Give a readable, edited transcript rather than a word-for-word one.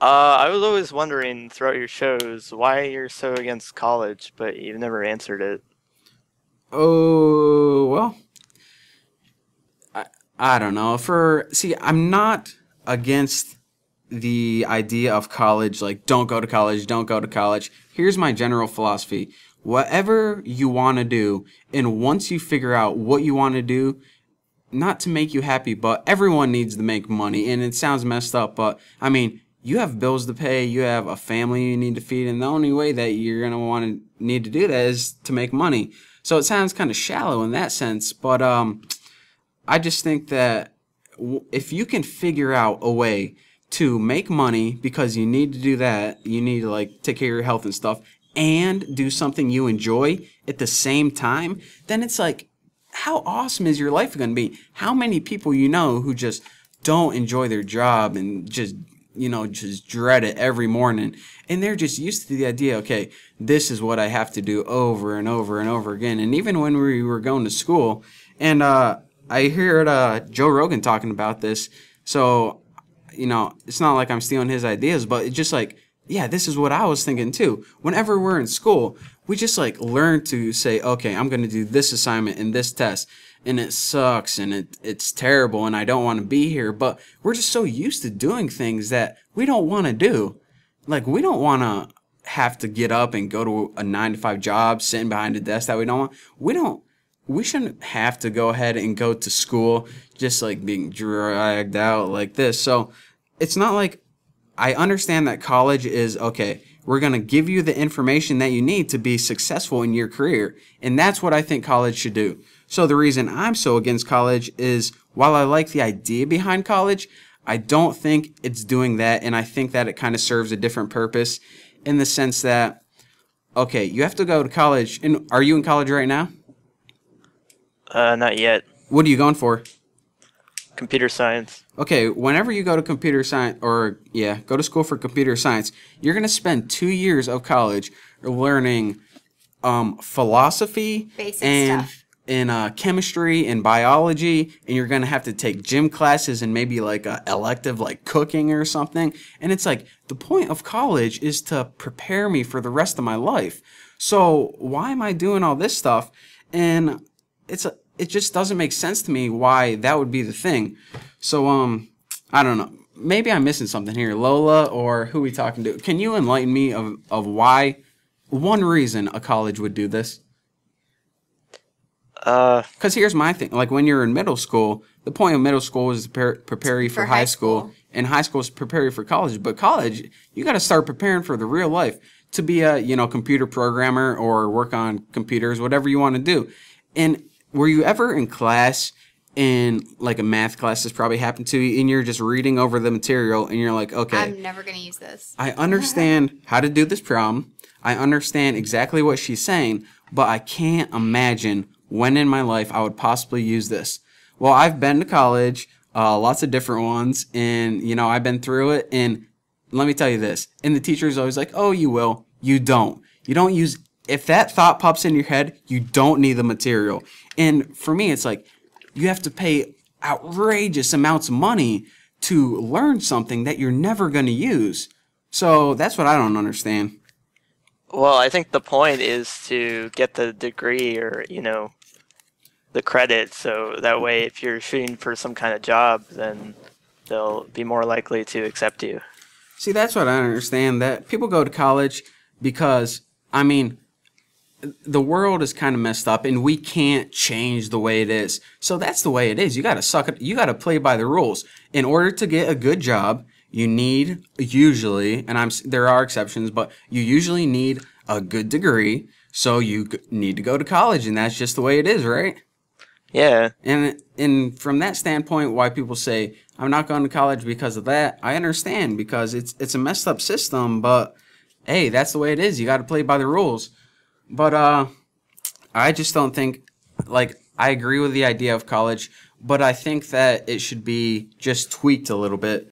I was always wondering throughout your shows why you're so against college, but you've never answered it. Oh, well, I, I don't know. See, I'm not against the idea of college, like, don't go to college, don't go to college. Here's my general philosophy. Whatever you want to do, and once you figure out what you want to do, not to make you happy, but everyone needs to make money. And it sounds messed up, but I mean, you have bills to pay, you have a family you need to feed, and the only way that you're going to want to need to do that is to make money. So it sounds kind of shallow in that sense, but I just think that if you can figure out a way to make money because you need to do that, you need to like take care of your health and stuff, and do something you enjoy at the same time, then it's like, how awesome is your life going to be? How many people you know who just don't enjoy their job and just, just dread it every morning? And they're just used to the idea, okay, this is what I have to do over and over and over again. And even when we were going to school, and I heard Joe Rogan talking about this, so, it's not like I'm stealing his ideas, but it's just like, yeah, this is what I was thinking too. Whenever we're in school, we just like learn to say, okay, I'm going to do this assignment and this test, and it sucks and it's terrible and I don't want to be here. But we're just so used to doing things that we don't want to do. Like, we don't want to have to get up and go to a 9 to 5 job sitting behind a desk that we don't want. We shouldn't have to go ahead and go to school just like being dragged out like this. So it's not like, I understand that college is, okay, we're going to give you the information that you need to be successful in your career. And that's what I think college should do. So the reason I'm so against college is, while I like the idea behind college, I don't think it's doing that. And I think that it kind of serves a different purpose, in the sense that, okay, you have to go to college. And are you in college right now? Not yet. What are you going for? Computer science. Okay, whenever you go to computer science, or yeah, go to school for computer science, you're going to spend 2 years of college learning philosophy Basic and stuff. chemistry and biology, and you're going to have to take gym classes and maybe like a elective like cooking or something. And it's like, the point of college is to prepare me for the rest of my life. So why am I doing all this stuff? And it just doesn't make sense to me why that would be the thing. So I don't know. Maybe I'm missing something here. Lola, or who we talking to? Can you enlighten me of why, one reason a college would do this? Because here's my thing. Like, when you're in middle school, the point of middle school is to prepare you for high school, and high school is to prepare you for college. But college, you got to start preparing for the real life, to be a computer programmer or work on computers, whatever you want to do. And were you ever in class, in like a math class, this probably happened to you, and you're just reading over the material and you're like, okay, I'm never going to use this. I understand how to do this problem. I understand exactly what she's saying, but I can't imagine when in my life I would possibly use this. Well, I've been to college, lots of different ones, and I've been through it, and let me tell you this, and the teacher is always like, oh, you will. You don't. You don't use, if that thought pops in your head, you don't need the material. And for me, it's like, you have to pay outrageous amounts of money to learn something that you're never going to use. So that's what I don't understand. Well, I think the point is to get the degree, or, the credit, so that way if you're shooting for some kind of job, then they'll be more likely to accept you. See, that's what I understand, that people go to college because, I mean, the world is kind of messed up and we can't change the way it is. So that's the way it is. You got to suck it. You got to play by the rules. In order to get a good job, you need usually, and there are exceptions, but you usually need a good degree. So you need to go to college, and that's just the way it is, right? Yeah. And from that standpoint, why people say, I'm not going to college because of that, I understand, because it's a messed up system, but hey, that's the way it is. You got to play by the rules. But I just don't think, like, I agree with the idea of college, but I think that it should be just tweaked a little bit.